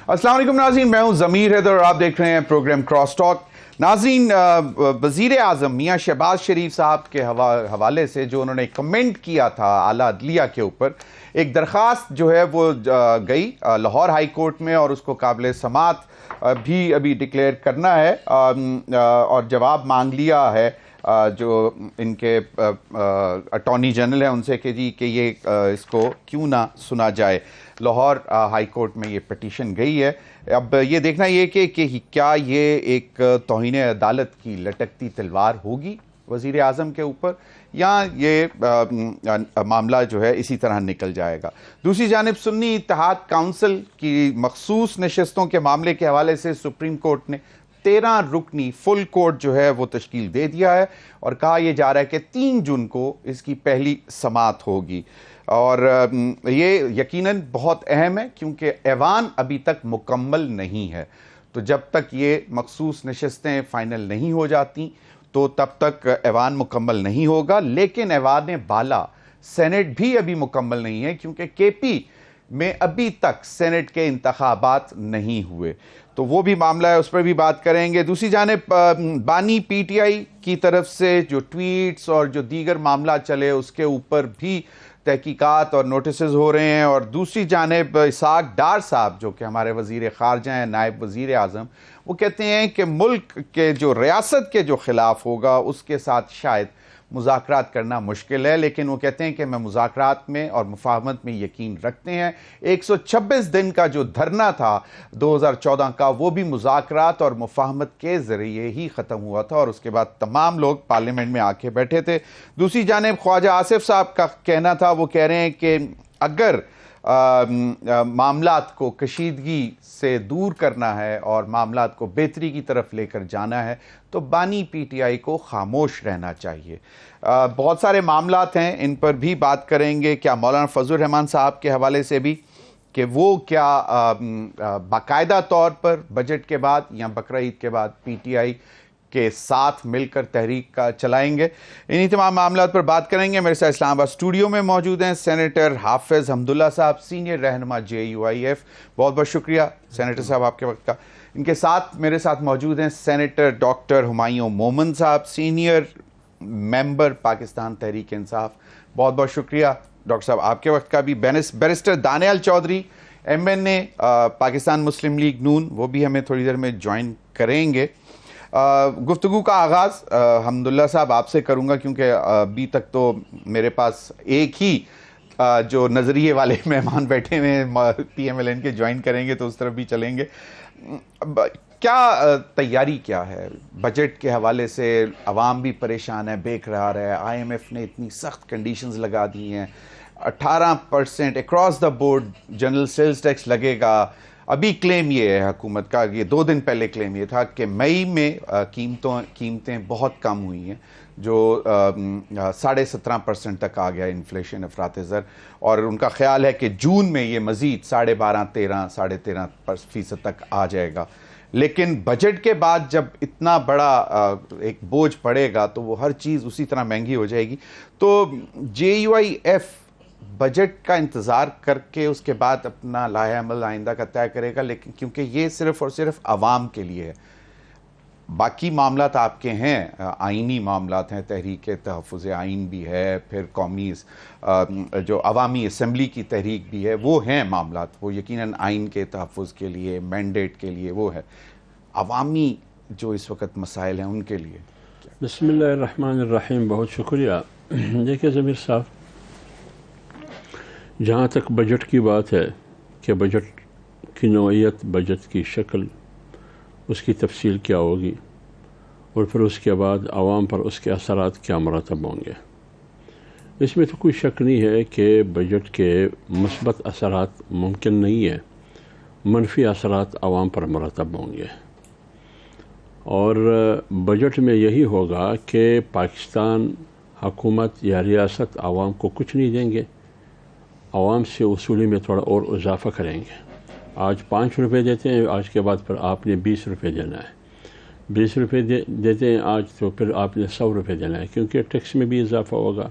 السلام علیکم ناظرین، میں ہوں ضمیر حیدر اور آپ دیکھ رہے ہیں پروگرام کراس ٹاک۔ ناظرین، وزیر اعظم میاں شہباز شریف صاحب کے حوالے سے جو انہوں نے کمنٹ کیا تھا اعلیٰ عدلیہ کے اوپر، ایک درخواست جو ہے وہ گئی لاہور ہائی کورٹ میں اور اس کو قابل سماعت بھی ابھی ڈکلیئر کرنا ہے اور جواب مانگ لیا ہے جو ان کے اٹارنی جنرل ہیں ان سے کہ جی کہ یہ اس کو کیوں نہ سنا جائے۔ لاہور ہائی کورٹ میں یہ پٹیشن گئی ہے۔ اب یہ دیکھنا یہ کہ کیا یہ ایک توہین عدالت کی لٹکتی تلوار ہوگی وزیر اعظم کے اوپر، یا یہ معاملہ جو ہے اسی طرح نکل جائے گا۔ دوسری جانب سنی اتحاد کونسل کی مخصوص نشستوں کے معاملے کے حوالے سے سپریم کورٹ نے 13 رکنی فل کورٹ جو ہے وہ تشکیل دے دیا ہے اور کہا یہ جا رہا ہے کہ 3 جون کو اس کی پہلی سماعت ہوگی، اور یہ یقیناً بہت اہم ہے کیونکہ ایوان ابھی تک مکمل نہیں ہے۔ تو جب تک یہ مخصوص نشستیں فائنل نہیں ہو جاتی تو تب تک ایوان مکمل نہیں ہوگا، لیکن ایوان بالا سینٹ بھی ابھی مکمل نہیں ہے کیونکہ کے پی میں ابھی تک سینٹ کے انتخابات نہیں ہوئے، تو وہ بھی معاملہ ہے، اس پر بھی بات کریں گے۔ دوسری جانب بانی پی ٹی آئی کی طرف سے جو ٹویٹس اور جو دیگر معاملہ چلے اس کے اوپر بھی تحقیقات اور نوٹسز ہو رہے ہیں، اور دوسری جانب اسحاق ڈار صاحب جو کہ ہمارے وزیر خارجہ ہیں، نائب وزیر اعظم، وہ کہتے ہیں کہ ملک کے جو ریاست کے جو خلاف ہوگا اس کے ساتھ شاید مذاکرات کرنا مشکل ہے، لیکن وہ کہتے ہیں کہ میں مذاکرات میں اور مفاہمت میں یقین رکھتے ہیں۔ 126 دن کا جو دھرنا تھا 2014 کا، وہ بھی مذاکرات اور مفاہمت کے ذریعے ہی ختم ہوا تھا اور اس کے بعد تمام لوگ پارلیمنٹ میں آ کے بیٹھے تھے۔ دوسری جانب خواجہ آصف صاحب کا کہنا تھا، وہ کہہ رہے ہیں کہ اگر معاملات کو کشیدگی سے دور کرنا ہے اور معاملات کو بہتری کی طرف لے کر جانا ہے تو بانی پی ٹی آئی کو خاموش رہنا چاہیے۔ بہت سارے معاملات ہیں، ان پر بھی بات کریں گے۔ کیا مولانا فضل الرحمان صاحب کے حوالے سے بھی کہ وہ کیا باقاعدہ طور پر بجٹ کے بعد یا بقرعید کے بعد پی ٹی آئی کے ساتھ مل کر تحریک کا چلائیں گے، انہی تمام معاملات پر بات کریں گے۔ میرے ساتھ اسلام آباد اسٹوڈیو میں موجود ہیں سینیٹر حافظ حمداللہ صاحب، سینئر رہنما جے یو آئی ایف، بہت بہت شکریہ سینیٹر صاحب آپ کے وقت کا۔ ان کے ساتھ میرے ساتھ موجود ہیں سینیٹر ڈاکٹر ہمایوں مومن صاحب، سینئر ممبر پاکستان تحریک انصاف، بہت بہت شکریہ ڈاکٹر صاحب آپ کے وقت کا بھی۔ Barrister Daniyal Chaudhry, M N A Pakistan Muslim League نون، وہ بھی ہمیں تھوڑی دیر میں جوائن کریں گے۔ گفتگو کا آغاز حمداللہ صاحب آپ سے کروں گا کیونکہ ابھی تک تو میرے پاس ایک ہی جو نظریے والے مہمان بیٹھے ہوئے ہیں، پی ایم ایل این کے، جوائن کریں گے تو اس طرف بھی چلیں گے۔ کیا تیاری کیا ہے بجٹ کے حوالے سے؟ عوام بھی پریشان ہے، بے قرار ہے، آئی ایم ایف نے اتنی سخت کنڈیشنز لگا دی ہیں، 18% across the board general sales tax لگے گا۔ ابھی کلیم یہ ہے حکومت کا، یہ 2 دن پہلے کلیم یہ تھا کہ مئی میں قیمتیں بہت کم ہوئی ہیں، جو 17.5% تک آ گیا انفلیشن افراط زر، اور ان کا خیال ہے کہ جون میں یہ مزید 12.5 13.5% تک آ جائے گا۔ لیکن بجٹ کے بعد جب اتنا بڑا ایک بوجھ پڑے گا تو وہ ہر چیز اسی طرح مہنگی ہو جائے گی۔ تو جے یو آئی ایف بجٹ کا انتظار کر کے اس کے بعد اپنا لائحہ عمل آئندہ کا طے کرے گا، لیکن کیونکہ یہ صرف اور صرف عوام کے لیے ہے، باقی معاملات آپ کے ہیں، آئینی معاملات ہیں، تحریک تحفظ آئین بھی ہے، پھر قومی جو عوامی اسمبلی کی تحریک بھی ہے، وہ ہیں معاملات، وہ یقیناً آئین کے تحفظ کے لیے، مینڈیٹ کے لیے وہ ہے۔ عوامی جو اس وقت مسائل ہیں ان کے لیے بسم اللہ الرحمن الرحیم، بہت شکریہ۔ دیکھیے ضمیر صاحب، جہاں تک بجٹ کی بات ہے کہ بجٹ کی نوعیت، بجٹ کی شکل، اس کی تفصیل کیا ہوگی، اور پھر اس کے بعد عوام پر اس کے اثرات کیا مرتب ہوں گے، اس میں تو کوئی شک نہیں ہے کہ بجٹ کے مثبت اثرات ممکن نہیں ہے، منفی اثرات عوام پر مرتب ہوں گے، اور بجٹ میں یہی ہوگا کہ پاکستان حکومت یا ریاست عوام کو کچھ نہیں دیں گے، عوام سے وصولی میں تھوڑا اور اضافہ کریں گے۔ آج 5 روپے دیتے ہیں، آج کے بعد پھر آپ نے 20 روپے دینا ہے، 20 روپے دیتے ہیں آج تو پھر آپ نے 100 روپے دینا ہے، کیونکہ ٹیکس میں بھی اضافہ ہوگا۔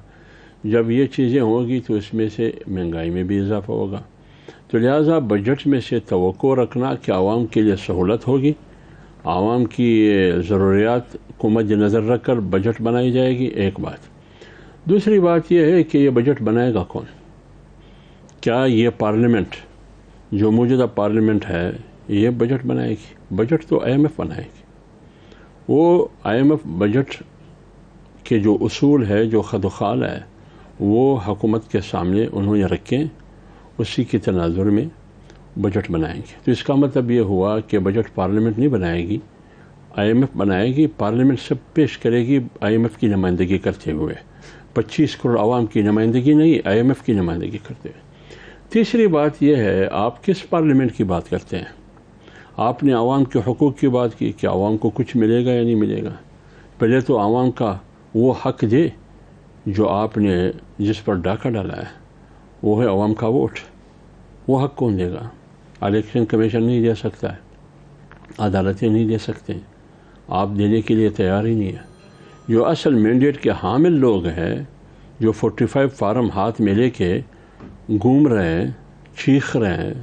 جب یہ چیزیں ہوں گی تو اس میں سے مہنگائی میں بھی اضافہ ہوگا، تو تو لہٰذا بجٹ میں سے توقع رکھنا کہ عوام کے لیے سہولت ہوگی، عوام کی ضروریات کو مد نظر رکھ کر بجٹ بنائی جائے گی، ایک بات۔ دوسری بات یہ ہے کہ یہ بجٹ بنائے گا کون؟ کیا یہ پارلیمنٹ جو موجودہ پارلیمنٹ ہے یہ بجٹ بنائے گی؟ بجٹ تو آئی ایم ایف بنائے گی۔ وہ آئی ایم ایف بجٹ کے جو اصول ہے، جو خد و خال ہے، وہ حکومت کے سامنے انہوں نے رکھیں، اسی کے تناظر میں بجٹ بنائیں گے۔ تو اس کا مطلب یہ ہوا کہ بجٹ پارلیمنٹ نہیں بنائے گی، آئی ایم ایف بنائے گی، پارلیمنٹ سب پیش کرے گی آئی ایم ایف کی نمائندگی کرتے ہوئے، 25 کروڑ عوام کی نمائندگی نہیں، آئی ایم ایف کی نمائندگی کرتے ہوئے۔ تیسری بات یہ ہے، آپ کس پارلیمنٹ کی بات کرتے ہیں؟ آپ نے عوام کے حقوق کی بات کی کہ عوام کو کچھ ملے گا یا نہیں ملے گا؟ پہلے تو عوام کا وہ حق دے جو آپ نے جس پر ڈاکہ ڈالا ہے، وہ ہے عوام کا ووٹ۔ وہ حق کون دے گا؟ الیکشن کمیشن نہیں دے سکتا ہے، عدالتیں نہیں دے سکتے، آپ دینے کے لیے تیار ہی نہیں ہے۔ جو اصل مینڈیٹ کے حامل لوگ ہیں، جو 45 فارم ہاتھ میں لے کے گھوم رہے ہیں، چیخ رہے ہیں،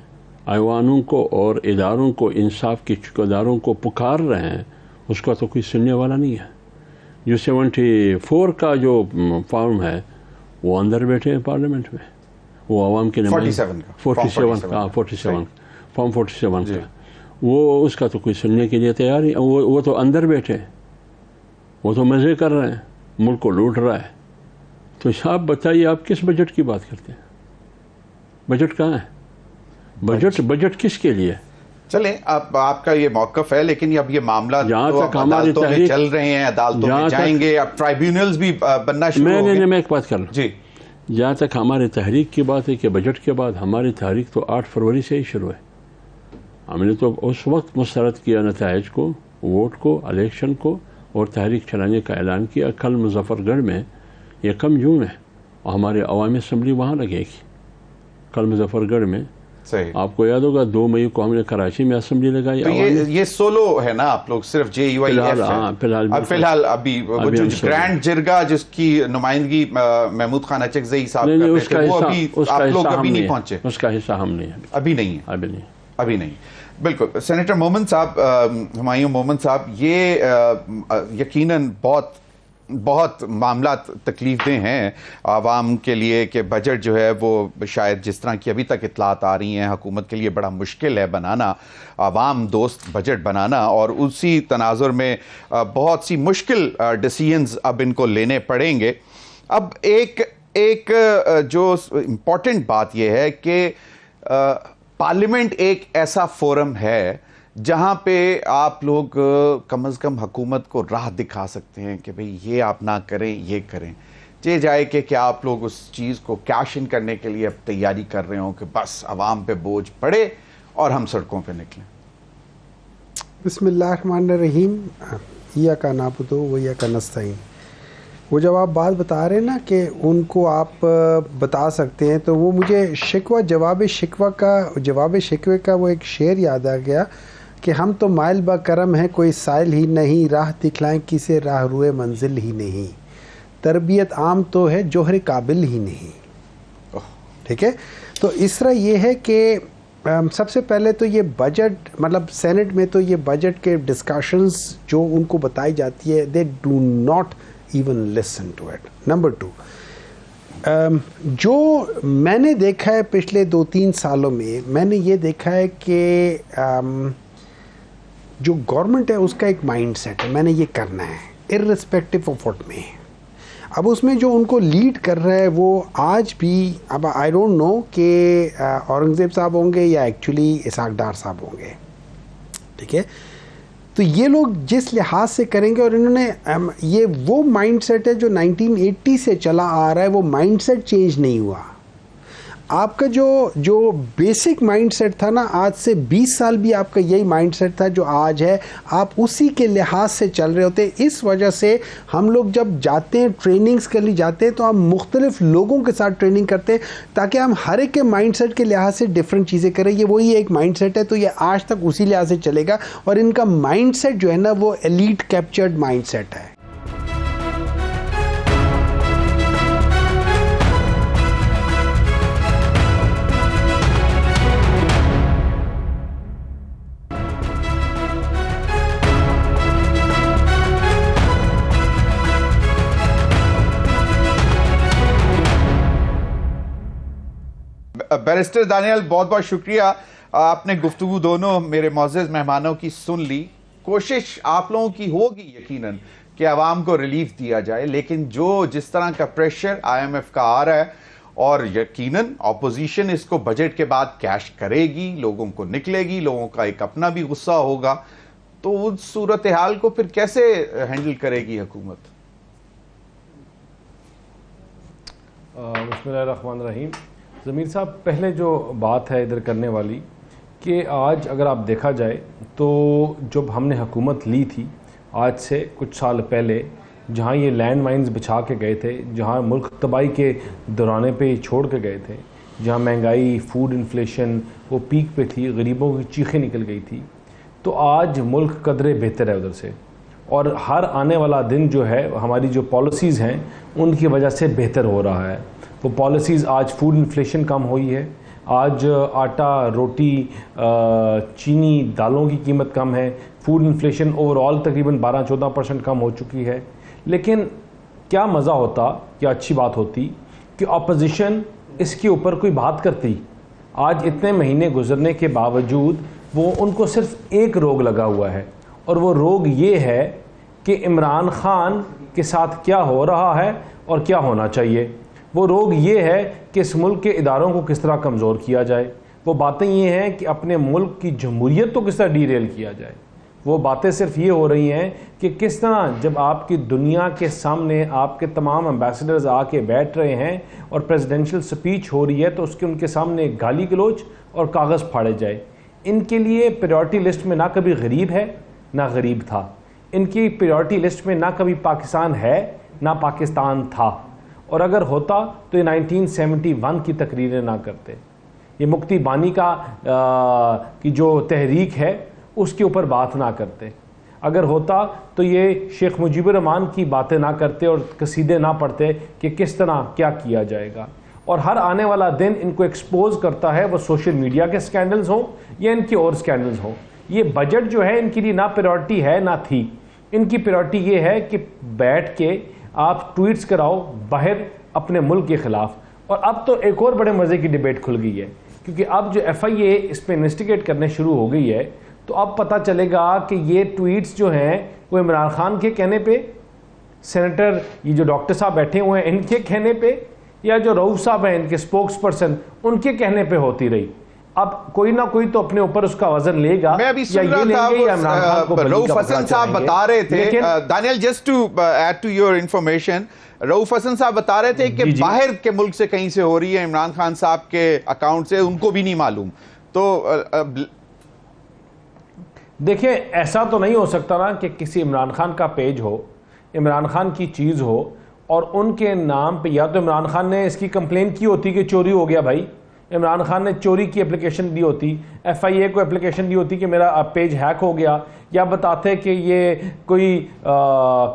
ایوانوں کو اور اداروں کو، انصاف کے ٹھیکیداروں کو پکار رہے ہیں، اس کا تو کوئی سننے والا نہیں ہے۔ جو 74 کا جو فارم ہے وہ اندر بیٹھے ہیں پارلیمنٹ میں، وہ عوام کے نمائندے 47 کا فارم 47 کا، وہ اس کا تو کوئی سننے کے لیے تیار ہی، وہ تو اندر بیٹھے ہیں، وہ تو مزے کر رہے ہیں، ملک کو لوٹ رہا ہے۔ تو آپ بتائیے، آپ کس بجٹ کی بات کرتے ہیں؟ بجٹ کہاں ہے؟ بجٹ کس کے لیے؟ چلیں، اب آپ کا یہ موقف ہے، لیکن اب یہ معاملہ عدالتوں میں چل رہے ہیں، عدالتوں میں جائیں گے، اب ٹرائیبیونلز بھی بننا شروع ہو گئے۔ میں ایک بات کر لوں، جی، جہاں تک ہماری تحریک کی بات ہے کہ بجٹ کے بعد ہماری تحریک تو 8 فروری سے ہی شروع ہے۔ ہم نے تو اس وقت مسترد کیا نتائج کو، ووٹ کو، الیکشن کو، اور تحریک چلانے کا اعلان کیا۔ کل مظفر گڑھ میں 1 جون ہے اور ہماری عوامی اسمبلی وہاں لگے گی، کل مظفر گڑھ میں۔ صحیح، آپ کو یاد ہوگا 2 مئی کو ہم نے کراچی میں اسمبلی لگائی۔ تو یہ سولو ہے نا، آپ لوگ صرف جے یو آئی ایف فی الحال ابھی وہ جو گرینڈ جرگا جس کی نمائندگی محمود خان اچکزئی صاحب کرتے تھے، وہ ابھی آپ لوگ ابھی نہیں پہنچے، اس کا حصہ ہم نہیں ہیں، ابھی نہیں۔ بالکل سینیٹر مومن صاحب، ہمایوں مومن صاحب، یہ یقیناً بہت معاملات تکلیف دہ ہیں عوام کے لیے کہ بجٹ جو ہے وہ شاید جس طرح کی ابھی تک اطلاعات آ رہی ہیں، حکومت کے لیے بڑا مشکل ہے بنانا، عوام دوست بجٹ بنانا، اور اسی تناظر میں بہت سی مشکل ڈیسیژنز اب ان کو لینے پڑیں گے۔ اب ایک جو امپورٹنٹ بات یہ ہے کہ پارلیمنٹ ایک ایسا فورم ہے جہاں پہ آپ لوگ کم از کم حکومت کو راہ دکھا سکتے ہیں کہ بھئی یہ آپ نہ کریں، یہ کریں۔ یہ جائے کہ کیا آپ لوگ اس چیز کو کیش ان کرنے کے لیے اب تیاری کر رہے ہوں کہ بس عوام پہ بوجھ پڑے اور ہم سڑکوں پہ نکلیں؟ بسم اللہ الرحمن الرحیم، ایاک نعبد و ایاک نستعین۔ وہ جب آپ بات بتا رہے ہیں نا کہ ان کو آپ بتا سکتے ہیں، تو وہ مجھے جواب شکوے کا وہ ایک شعر یاد آ گیا کہ ہم تو مائل با کرم ہیں، کوئی سائل ہی نہیں، راہ دکھلائیں کسے راہ روئے منزل ہی نہیں، تربیت عام تو ہے جوہر قابل ہی نہیں۔ ٹھیک ہے، تو اس طرح یہ ہے کہ سب سے پہلے تو یہ بجٹ، مطلب سینٹ میں تو یہ بجٹ کے ڈسکشنز جو ان کو بتائی جاتی ہے، they do not even listen to it. Number 2، جو میں نے دیکھا ہے پچھلے 2-3 سالوں میں، میں نے یہ دیکھا ہے کہ جو گورنمنٹ ہے اس کا ایک مائنڈ سیٹ ہے، میں نے یہ کرنا ہے ارسپیکٹو آف واٹ میں۔ اب اس میں جو ان کو لیڈ کر رہا ہے وہ آج بھی، اب آئی ڈونٹ نو کہ اورنگزیب صاحب ہوں گے یا ایکچولی اسحاق ڈار صاحب ہوں گے، ٹھیک ہے۔ تو یہ لوگ جس لحاظ سے کریں گے، اور انہوں نے یہ وہ مائنڈ سیٹ ہے جو 1980 سے چلا آ رہا ہے، وہ مائنڈ سیٹ چینج نہیں ہوا۔ آپ کا جو بیسک مائنڈ سیٹ تھا نا، آج سے 20 سال بھی آپ کا یہی مائنڈ سیٹ تھا جو آج ہے، آپ اسی کے لحاظ سے چل رہے ہوتے۔ اس وجہ سے ہم لوگ جب جاتے ہیں ٹریننگز کے لیے جاتے ہیں تو ہم مختلف لوگوں کے ساتھ ٹریننگ کرتے ہیں تاکہ ہم ہر ایک کے مائنڈ سیٹ کے لحاظ سے ڈفرینٹ چیزیں کریں۔ یہ وہی ایک مائنڈ سیٹ ہے، تو یہ آج تک اسی لحاظ سے چلے گا، اور ان کا مائنڈ سیٹ جو ہے نا وہ ایلیٹ کیپچرڈ مائنڈ سیٹ ہے۔ بیرسٹر دانیال بہت بہت شکریہ. آپ نے گفتگو دونوں میرے معزز مہمانوں کی سن لی. کوشش آپ لوگوں کی ہوگی یقیناً کہ عوام کو ریلیف دیا جائے, لیکن جس طرح کا پریشر IMF کا آ رہا ہے, اور یقیناً اپوزیشن اس کو بجٹ کے بعد کیش کرے گی, لوگوں کو نکلے گی, لوگوں کا ایک اپنا بھی غصہ ہوگا, تو اس صورتحال کو پھر کیسے ہینڈل کرے گی حکومت؟ بسم اللہ الرحمن الرحیم. ضمیر صاحب, پہلے جو بات ہے ادھر کرنے والی کہ آج اگر آپ دیکھا جائے تو جب ہم نے حکومت لی تھی آج سے کچھ سال پہلے, جہاں یہ لینڈ مائنز بچھا کے گئے تھے, جہاں ملک تباہی کے درانے پہ چھوڑ کے گئے تھے, جہاں مہنگائی, فوڈ انفلیشن وہ پیک پہ تھی, غریبوں کی چیخیں نکل گئی تھی, تو آج ملک قدرے بہتر ہے ادھر سے. اور ہر آنے والا دن جو ہے ہماری جو پالیسیز ہیں ان کی وجہ سے بہتر ہو رہا ہے. وہ پالیسیز, آج فوڈ انفلیشن کم ہوئی ہے, آج آٹا, روٹی, چینی, دالوں کی قیمت کم ہے, فوڈ انفلیشن اوور آل تقریباً 12-14% کم ہو چکی ہے. لیکن کیا مزہ ہوتا, کیا اچھی بات ہوتی کہ اپوزیشن اس کے اوپر کوئی بات کرتی. آج اتنے مہینے گزرنے کے باوجود وہ ان کو صرف ایک روگ لگا ہوا ہے, اور وہ روگ یہ ہے کہ عمران خان کے ساتھ کیا ہو رہا ہے اور کیا ہونا چاہیے. وہ روگ یہ ہے کہ اس ملک کے اداروں کو کس طرح کمزور کیا جائے. وہ باتیں یہ ہیں کہ اپنے ملک کی جمہوریت کو کس طرح ڈی ریل کیا جائے. وہ باتیں صرف یہ ہو رہی ہیں کہ کس طرح جب آپ کی دنیا کے سامنے آپ کے تمام امبیسڈرز آ کے بیٹھ رہے ہیں اور پریزیڈنشل سپیچ ہو رہی ہے تو ان کے سامنے گالی گلوچ اور کاغذ پھاڑے جائے. ان کے لیے پریورٹی لسٹ میں نہ کبھی غریب ہے نہ غریب تھا. ان کی پریورٹی لسٹ میں نہ کبھی پاکستان ہے نہ پاکستان تھا, اور اگر ہوتا تو یہ 1971 کی تقریریں نہ کرتے, یہ مکتی بانی کی جو تحریک ہے اس کے اوپر بات نہ کرتے. اگر ہوتا تو یہ شیخ مجیب الرحمان کی باتیں نہ کرتے اور قصیدے نہ پڑھتے کہ کس طرح کیا کیا جائے گا. اور ہر آنے والا دن ان کو ایکسپوز کرتا ہے, وہ سوشل میڈیا کے سکینڈلز ہوں یا ان کے اور سکینڈلز ہوں. یہ بجٹ جو ہے ان کے لیے نہ پریورٹی ہے نہ تھی. ان کی پریورٹی یہ ہے کہ بیٹھ کے آپ ٹویٹس کراؤ باہر اپنے ملک کے خلاف. اور اب تو ایک اور بڑے مزے کی ڈیبیٹ کھل گئی ہے, کیونکہ اب جو FIA اس پہ انویسٹیگیٹ کرنے شروع ہو گئی ہے, تو اب پتہ چلے گا کہ یہ ٹویٹس جو ہیں وہ عمران خان کے کہنے پہ, سینیٹر یہ جو ڈاکٹر صاحب بیٹھے ہوئے ہیں ان کے کہنے پہ, یا جو رؤوف صاحب ہیں ان کے اسپوکس پرسن ان کے کہنے پہ ہوتی رہی. اب کوئی نہ کوئی تو اپنے اوپر اس کا وزن لے گا. میں ابھی سن رہا تھا رؤوف حسن صاحب بتا رہے تھے, Daniyal just to add to your information, Rauf Hassan صاحب بتا رہے تھے کہ باہر کے ملک سے کہیں سے ہو رہی ہے, عمران خان صاحب کے اکاؤنٹ سے, ان کو بھی نہیں معلوم. تو دیکھیں ایسا تو نہیں ہو سکتا نا کہ کسی عمران خان کا پیج ہو, عمران خان کی چیز ہو, اور ان کے نام پہ یا تو عمران خان نے اس کی کمپلین کی ہوتی کہ چوری ہو گیا بھائی, عمران خان نے چوری کی اپلیکیشن دی ہوتی, FIA کو اپلیکیشن دی ہوتی کہ میرا پیج ہیک ہو گیا, یا بتاتے کہ یہ کوئی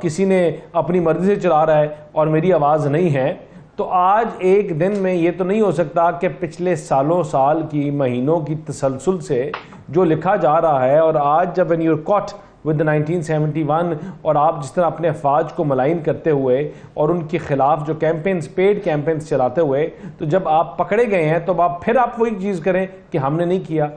کسی نے اپنی مرضی سے چلا رہا ہے اور میری آواز نہیں ہے. تو آج ایک دن میں یہ تو نہیں ہو سکتا کہ پچھلے سال کی مہینوں کی تسلسل سے جو لکھا جا رہا ہے, اور آج جب when you're caught with the 1971 اور آپ جس طرح اپنے افواج کو ملائن کرتے ہوئے اور ان کے خلاف جو کیمپینز, پیڈ کیمپینز چلاتے ہوئے, تو جب آپ پکڑے گئے ہیں تو آپ وہی چیز کریں کہ ہم نے نہیں کیا.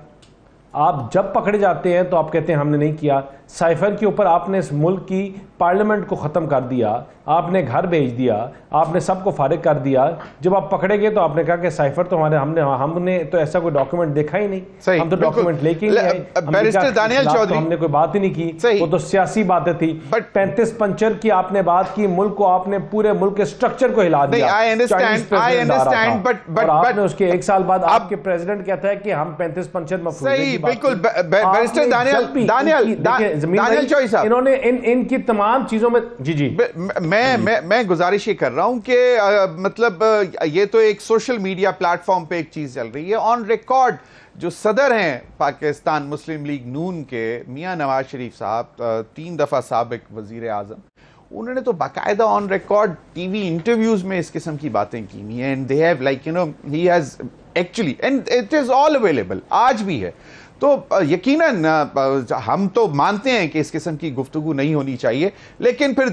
آپ جب پکڑے جاتے ہیں تو آپ کہتے ہیں ہم نے نہیں کیا. سائفر کے اوپر آپ نے اس ملک کی پارلیمنٹ کو ختم کر دیا, آپ نے گھر بھیج دیا, آپ نے سب کو فارغ کر دیا. جب آپ پکڑے گئے تو آپ نے کہا کہ سائفر تو ہم نے تو ایسا کوئی ڈاکیومنٹ دیکھا ہی نہیں, ہم تو ڈاکیومنٹ لے کے ہی آئے, ہم نے کوئی بات ہی نہیں کی, وہ تو سیاسی باتیں تھی. 35 پنچر کی آپ نے بات کی, ملک کو آپ نے پورے ملک کے سٹرکچر کو ہلا دیا. آپ نے اس کے 1 سال بعد آپ کے پریزیڈنٹ کہتا ہے کہ ہم 35 پنچر مفروضے بالکل. بیرسٹر دانیال چوئی صاحب, انہوں نے ان کی تمام چیزوں میں جی میں گزارش یہ کر رہا ہوں کہ مطلب یہ تو ایک سوشل میڈیا پلیٹ فارم پہ ایک چیز چل رہی ہے. آن ریکارڈ جو صدر ہیں پاکستان مسلم لیگ نون کے میاں نواز شریف صاحب, 3 دفعہ سابق وزیر اعظم, انہوں نے تو باقاعدہ on record T V interviews میں اس قسم کی باتیں کی ہیں. And they have like he has actually, and it is all available, آج بھی ہے. تو یقیناً ہم تو مانتے ہیں کہ اس قسم کی گفتگو نہیں ہونی چاہیے، لیکن پھر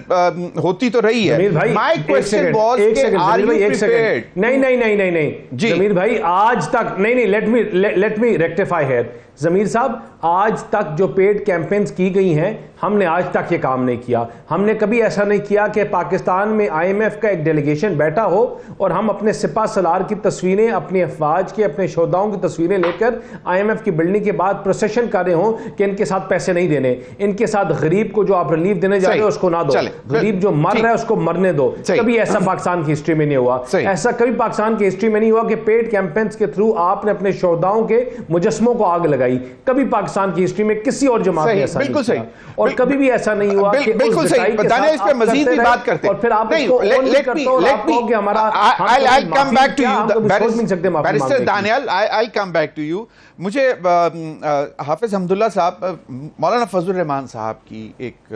ہوتی تو رہی ہے. مائی کوسچن واز کہ آر یو پریپیئرڈ؟ نہیں ضمیر بھائی آج تک نہیں، لیٹ می ریکٹیفائی ہیئر. ضمیر صاحب آج تک جو پیڈ کیمپینز کی گئی ہیں ہم نے آج تک یہ کام نہیں کیا. ہم نے کبھی ایسا نہیں کیا کہ پاکستان میں آئی ایم ایف کا ایک ڈیلیگیشن بیٹھا ہو اور ہم اپنے سپہ سالار کی تصویریں، اپنی افواج کے، اپنے شہداؤں کی تصویریں لے کر آئی ایم ایف کی بلڈنگ کے بعد پروسیشن کر رہے ہوں کہ ان کے ساتھ پیسے نہیں دینے، ان کے ساتھ غریب کو جو آپ ریلیف دینے جا رہے ہو اس کو نہ دو، غریب جو مر رہا ہے اس کو مرنے دو. کبھی ایسا پاکستان کی ہسٹری میں نہیں ہوا. ایسا کبھی پاکستان کی ہسٹری میں نہیں ہوا کہ پیڈ کیمپینز کے تھرو آپ نے اپنے شہداؤں کے مجسموں کو آگ لگائی. کبھی پاکستان کی ہسٹری میں کسی اور جماعت نے ایسا نہیں کیا، اور کبھی بھی ایسا نہیں ہوا کہ بالکل صحیح. دانیال اس پہ مزید بھی بات کرتے ہیں اور پھر آپ اس کو اون بھی کرتے ہو اور آپ کہو کہ ہمارا I'll come back to you. Barrister Daniel, I'll come back to you. مجھے حافظ حمداللہ صاحب، مولانا فضل الرحمان صاحب کی ایک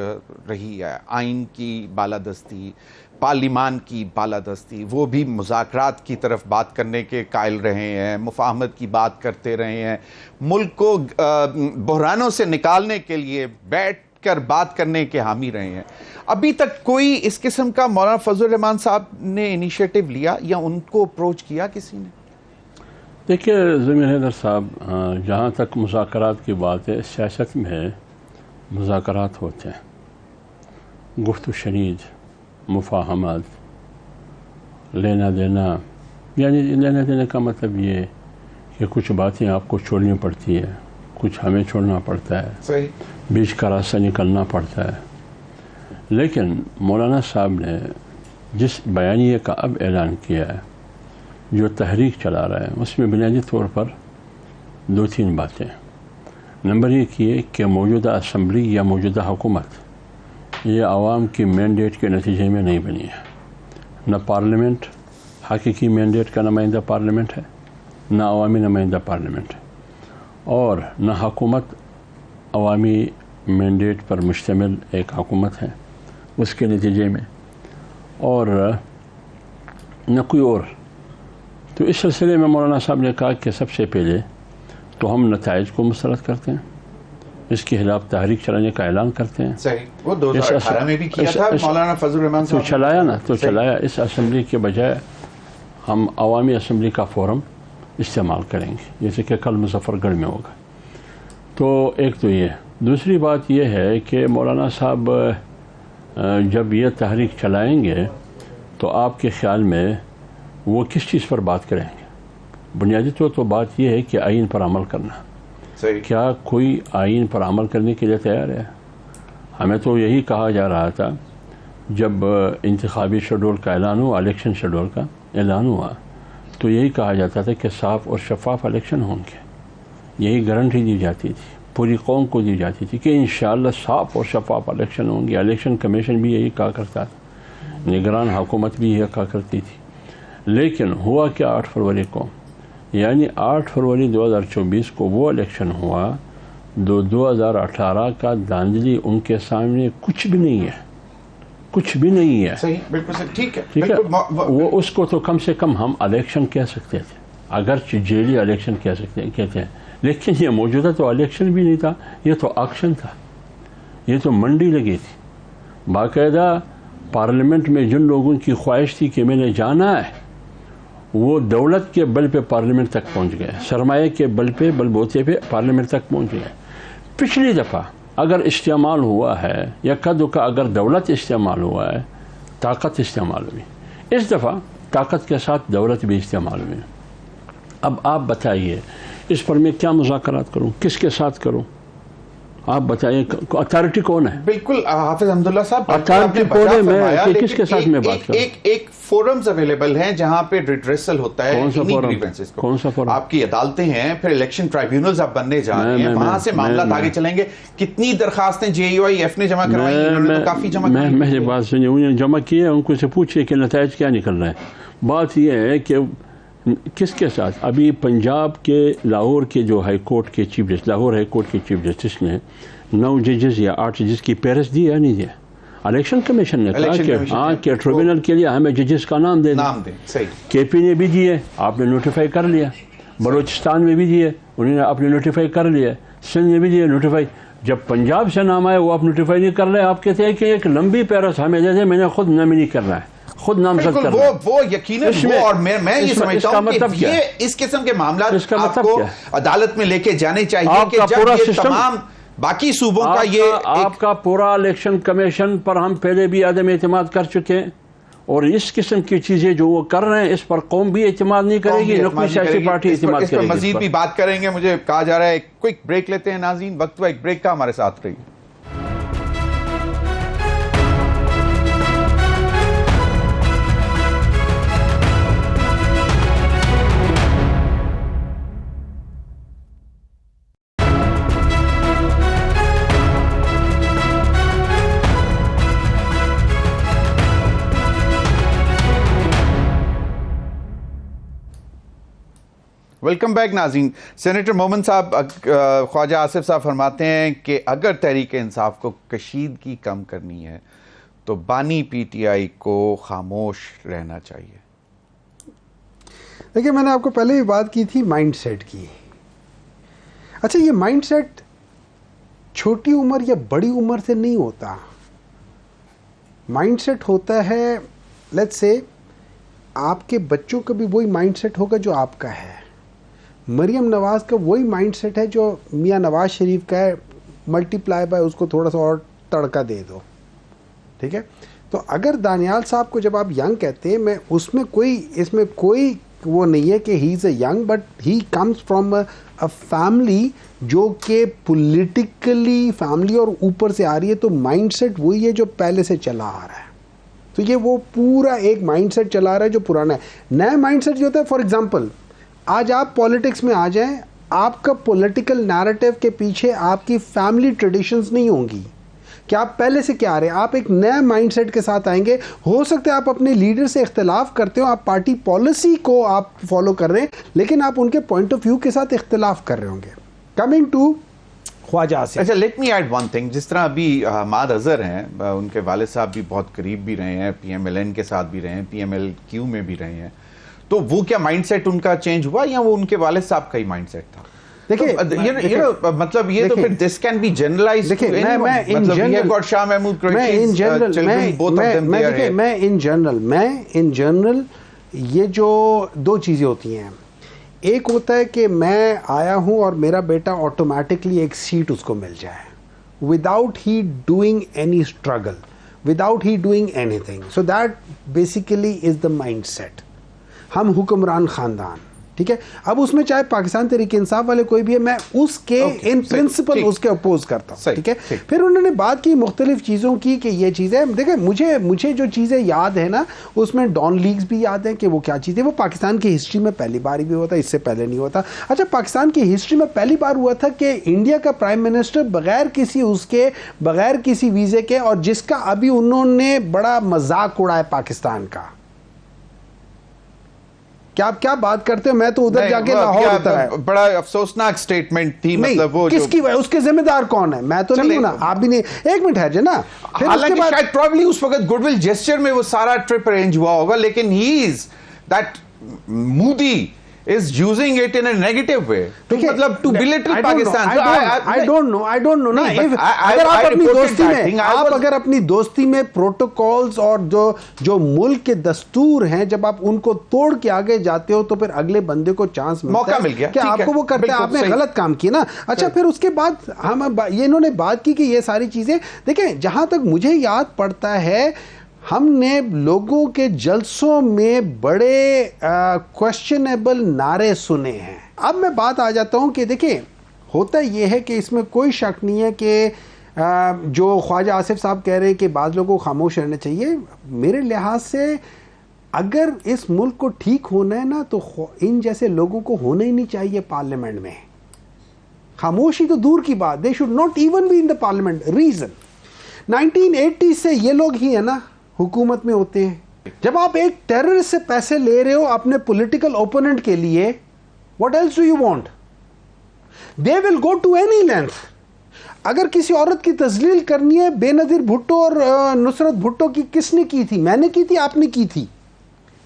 رہی ہے آئین کی بالادستی، پارلیمان کی بالادستی، وہ بھی مذاکرات کی طرف بات کرنے کے قائل رہے ہیں، مفاہمت کی بات کرتے رہے ہیں، ملک کو بحرانوں سے نکالنے کے لیے بیٹھ کر بات کرنے کے حامی رہے ہیں. ابھی تک کوئی اس قسم کا مولانا فضل الرحمان صاحب نے انیشیٹو لیا یا ان کو اپروچ کیا کسی نے؟ دیکھیے ضمیر حیدر صاحب، جہاں تک مذاکرات کی بات ہے، سیاست میں مذاکرات ہوتے ہیں، گفت و شنید، مفاہمات، لینا دینا. یعنی لینا دینے کا مطلب یہ کہ کچھ باتیں آپ کو چھوڑنی پڑتی ہے، کچھ ہمیں چھوڑنا پڑتا ہے، صحیح، بیچ کا راستہ نکلنا پڑتا ہے. لیکن مولانا صاحب نے جس بیانیے کا اب اعلان کیا ہے، جو تحریک چلا رہا ہے، اس میں بنیادی طور پر 2-3 باتیں. نمبر 1 یہ کہ موجودہ اسمبلی یا موجودہ حکومت یہ عوام کی مینڈیٹ کے نتیجے میں نہیں بنی ہے. نہ پارلیمنٹ حقیقی مینڈیٹ کا نمائندہ پارلیمنٹ ہے، نہ عوامی نمائندہ پارلیمنٹ ہے، اور نہ حکومت عوامی مینڈیٹ پر مشتمل ایک حکومت ہے اس کے نتیجے میں، اور نہ کوئی اور. تو اس سلسلے میں مولانا صاحب نے کہا کہ سب سے پہلے تو ہم نتائج کو مسترد کرتے ہیں، اس کے خلاف تحریک چلانے کا اعلان کرتے ہیں. صحیح، وہ 2018 میں بھی کیا تھا مولانا فضل الرحمان صاحب. تو چلایا نا، تو چلایا. اس اسمبلی کے بجائے ہم عوامی اسمبلی کا فورم استعمال کریں گے، جیسے کہ کل مظفر گڑھ میں ہوگا. تو ایک تو یہ. دوسری بات یہ ہے کہ مولانا صاحب جب یہ تحریک چلائیں گے تو آپ کے خیال میں وہ کس چیز پر بات کریں گے؟ بنیادی طور تو بات یہ ہے کہ آئین پر عمل کرنا. کیا کوئی آئین پر عمل کرنے کے لیے تیار ہے؟ ہمیں تو یہی کہا جا رہا تھا جب انتخابی شیڈول کا اعلان ہوا، الیکشن شیڈول کا اعلان ہوا، تو یہی کہا جاتا تھا کہ صاف اور شفاف الیکشن ہوں گے. یہی گارنٹی دی جاتی تھی، پوری قوم کو دی جاتی تھی کہ انشاءاللہ صاف اور شفاف الیکشن ہوں گے. الیکشن کمیشن بھی یہی کہا کرتا تھا، نگران حکومت بھی یہی کہا کرتی تھی. لیکن ہوا کیا 8 فروری کو؟ یعنی 8 فروری 2024 کو وہ الیکشن ہوا 2018 کا دھاندلی ان کے سامنے کچھ بھی نہیں ہے، کچھ بھی نہیں ہے. صحیح، بالکل صحیح، ٹھیک ہے، ٹھیک ہے. وہ اس کو تو کم سے کم ہم الیکشن کہہ سکتے تھے، اگرچہ جیلی الیکشن کہتے ہیں، لیکن یہ موجودہ تو الیکشن بھی نہیں تھا، یہ تو آکشن تھا، یہ تو منڈی لگی تھی. باقاعدہ پارلیمنٹ میں جن لوگوں کی خواہش تھی کہ میں نے جانا ہے، وہ دولت کے بل پہ پارلیمنٹ تک پہنچ گئے، سرمایہ کے بل پہ، بل بوتے پہ پارلیمنٹ تک پہنچ گئے. پچھلی دفعہ اگر استعمال ہوا ہے یا کا اگر دولت استعمال ہوا ہے، طاقت استعمال ہوئی. اس دفعہ طاقت کے ساتھ دولت بھی استعمال ہوئی. اب آپ بتائیے اس پر میں کیا مذاکرات کروں، کس کے ساتھ کروں؟ آپ بتائیے اتھارٹی کون ہے؟ بالکل حافظ حمداللہ صاحب، اتھارٹی کون ہے؟ میں کس کے ساتھ میں بات کروں؟ ایک فورمز اویلیبل ہیں جہاں پہ ریڈریسل ہوتا ہے. کون سا فورم؟ آپ کی عدالتیں ہیں، پھر الیکشن ٹرائیبیونلز آپ بننے جا رہے ہیں، وہاں سے معاملات آگے چلیں گے. کتنی درخواستیں JUIF نے جمع کروائی؟ انہوں نے تو کافی جمع کی. میں بات سنی، انہوں نے جمع کی ہے، ان کو سے پوچھئے کہ نتائج کیا نکل رہا ہے. بات یہ ہے کہ کس کے ساتھ ابھی پنجاب کے لاہور کے جو ہائی کورٹ کے chief justice, Lahore high court کے چیف جسٹس نے 9 ججز یا 8 ججز کی پیرس دی یا نہیں دیا؟ الیکشن کمیشن نے کہا کہ ہاں کہ ٹریبونل کے لیے ہمیں ججز کا نام دے دیں. KP نے بھی دیے، آپ نے نوٹیفائی کر لیا. بلوچستان میں بھی دیے، انہوں نے آپ نے نوٹیفائی کر لیا. سندھ نے بھی دیا نوٹیفائی. جب پنجاب سے نام آیا وہ آپ نوٹیفائی نہیں کر رہے, آپ کہتے ہیں کہ ایک لمبی پیرس ہمیں دے دیں, میں نے خود نامزد کرنا ہے, خود نامزد کرنا ہے. وہ یقیناً وہ, اور میں یہ سمجھتا ہوں کہ یہ اس قسم کے معاملات آپ کو عدالت میں لے کے جانے چاہیے کہ جب یہ تمام باقی صوبوں کا یہ آپ کا پورا الیکشن کمیشن پر ہم پہلے بھی عدم اعتماد کر چکے ہیں, اور اس قسم کی چیزیں جو وہ کر رہے ہیں اس پر قوم بھی اعتماد نہیں کرے گی, نہ کوئی سیاسی پارٹی اعتماد کرے گی. مزید بھی بات کریں گے, مجھے کہا جا رہا ہے ایک کوئک بریک لیتے ہیں. ناظرین, وقت ہوا ایک بریک کا, ہمارے ساتھ رہیے. ویلکم بیک ناظرین. سینیٹر مومن صاحب, خواجہ آصف صاحب فرماتے ہیں کہ اگر تحریک انصاف کو کشیدگی کم کرنی ہے تو بانی پی ٹی آئی کو خاموش رہنا چاہیے. دیکھیں, میں نے آپ کو پہلے بھی بات کی تھی مائنڈ سیٹ کی. اچھا, یہ مائنڈ سیٹ چھوٹی عمر یا بڑی عمر سے نہیں ہوتا. مائنڈ سیٹ ہوتا ہے, لیٹس سے آپ کے بچوں کا بھی وہی مائنڈ سیٹ ہوگا جو آپ کا ہے. مریم نواز کا وہی مائنڈ سیٹ ہے جو میاں نواز شریف کا ہے, ملٹی پلائی بائی اس کو تھوڑا سا اور تڑکا دے دو. ٹھیک ہے, تو اگر دانیال صاحب کو جب آپ ینگ کہتے ہیں, میں اس میں کوئی وہ نہیں ہے کہ he is a young, but he comes from a family جو کہ پولیٹیکلی فیملی اور اوپر سے آ رہی ہے, تو مائنڈ سیٹ وہی ہے جو پہلے سے چلا آ رہا ہے. تو یہ وہ پورا ایک مائنڈ سیٹ چلا رہا ہے جو پرانا ہے. نیا مائنڈ سیٹ جو ہوتا ہے, فار ایگزامپل آج آپ پالیٹکس میں آ جائیں, آپ کا پولیٹیکل نیریٹو کے پیچھے آپ کی فیملی ٹریڈیشنز نہیں ہوں گی کہ آپ پہلے سے کیا آ رہے ہیں. آپ ایک نیا مائنڈ سیٹ کے ساتھ آئیں گے. ہو سکتا ہے آپ اپنے لیڈر سے اختلاف کرتے ہو, آپ پارٹی پالیسی کو آپ فالو کر رہے ہیں, لیکن آپ ان کے پوائنٹ آف ویو کے ساتھ اختلاف کر رہے ہوں گے. Coming to Khawaja Asif. اچھا, let me add one thing. جس طرح ابھی حماد اظہر ہیں, ان کے والد صاحب بھی بہت قریب بھی رہے ہیں, پی ایم ایل این کے ساتھ بھی رہے ہیں, پی ایم ایل کیو میں بھی رہے ہیں, تو وہ کیا مائنڈ سیٹ ان کا چینج ہوا یا وہ ان کے والد صاحب کا ہی مائنڈ سیٹ تھا؟ دیکھیں, مطلب یہ تو پھر this can be generalised to any one. مطلب we have got Shah Mahmood Qureshi's children, both of them they are here. میں ان جنرل یہ جو دو چیزیں ہوتی ہیں, ایک ہوتا ہے کہ میں آیا ہوں اور میرا بیٹا آٹومیٹکلی ایک سیٹ اس کو مل جائے وداؤٹ ہی ڈوئنگ اینی اسٹرگل, وداؤٹ ہی doing any thing. So that basically is the mind set. ہم حکمران خاندان, ٹھیک ہے. اب اس میں چاہے پاکستان تحریک انصاف والے کوئی بھی ہے, میں اس کے ان پرنسپل اس کے اپوز کرتا ہوں, ٹھیک ہے. پھر انہوں نے بات کی مختلف چیزوں کی کہ یہ چیزیں, دیکھیں مجھے جو چیزیں یاد ہے نا, اس میں ڈان لیگز بھی یاد ہیں کہ وہ کیا چیزیں, وہ پاکستان کی ہسٹری میں پہلی بار بھی ہوا تھا, اس سے پہلے نہیں ہوتا. اچھا, پاکستان کی ہسٹری میں پہلی بار ہوا تھا کہ انڈیا کا پرائم منسٹر بغیر کسی ویزے کے, اور جس کا ابھی انہوں نے بڑا مذاق اڑایا پاکستان کا. کیا آپ کیا بات کرتے ہو, میں تو ادھر جا کے لاہور ہوتا ہے. بڑا افسوسناک سٹیٹمنٹ تھی. مطلب وہ کس کی, اس کے ذمہ دار کون ہے؟ میں تو نہیں ہوں نا, آپ بھی نہیں. ایک منٹ ہے جو نا, حالانکہ شاید پروبلی اس وقت گڈ ول جیسچر میں وہ سارا ٹرپ ارینج ہوا ہوگا, لیکن he is that Modi is using it in a negative way. مطلب to belittle Pakistan. I don't know نا. اگر اپنی دوستی میں پروٹوکولز اور جو ملک کے دستور ہیں, جب آپ ان کو توڑ کے آگے جاتے ہو تو پھر اگلے بندے کو چانس موقع مل گیا کہ آپ کو وہ کرتے ہیں. آپ نے غلط کام کیا نا. اچھا, پھر اس کے بعد یہ انہوں نے بات کی کہ یہ ساری چیزیں, دیکھیں جہاں تک مجھے یاد پڑتا ہے, ہم نے لوگوں کے جلسوں میں بڑے کوشچنیبل نعرے سنے ہیں. اب میں بات آ جاتا ہوں کہ دیکھیں, ہوتا یہ ہے کہ اس میں کوئی شک نہیں ہے کہ جو خواجہ آصف صاحب کہہ رہے ہیں کہ بعض لوگوں کو خاموش رہنا چاہیے, میرے لحاظ سے اگر اس ملک کو ٹھیک ہونا ہے نا, تو ان جیسے لوگوں کو ہونا ہی نہیں چاہیے پارلیمنٹ میں. خاموشی تو دور کی بات, they should not even be in the parliament. Reason 1980 سے یہ لوگ ہی ہے نا حکومت میں ہوتے ہیں. جب آپ ایک ٹیررسٹ سے پیسے لے رہے ہو اپنے پولیٹیکل اوپوننٹ کے لیے, what else do you want? They will go to any length. اگر کسی عورت کی تذلیل کرنی ہے, بے نظیر بھٹو اور نصرت بھٹو کی کس نے کی تھی؟ میں نے کی تھی, آپ نے کی تھی.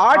8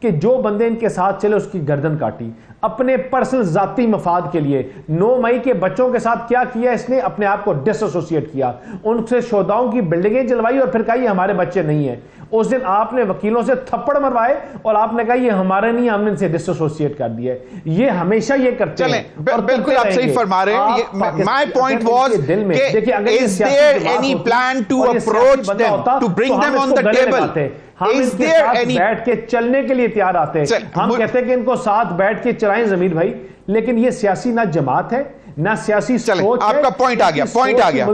کہ جو بندے ان کے ساتھ چلے اس کی گردن کاٹی اپنے پرسنل ذاتی مفاد کے لیے. 9 مئی کے بچوں کے ساتھ کیا کیا اس نے؟ اپنے آپ کو ڈس ایسوسیٹ کیا, ان سے شہداؤں کی بلڈنگیں جلوائی اور پھر کہا یہ ہمارے بچے نہیں ہیں. اس دن آپ نے وکیلوں سے تھپڑ مروائے اور آپ نے کہا یہ ہمارے نہیں, ہم نے ان سے ڈس ایسوسیٹ کر دیا ہے. یہ ہمیشہ یہ کرتے ہیں. بالکل آپ صحیح فرما رہے ہیں. My point was کہ is there any plan to approach them, to bring them on the table? Is there any بیٹھ کے چلنے کے لیے تیار آتے ہیں؟ ہم کہتے ہیں کہ ان کو ساتھ بیٹھ کے چلائیں ضمیر بھائی, لیکن یہ سیاسی نہ جماعت ہے نہ سیاسی سوچ ہے. آپ کا پوائنٹ آ گیا.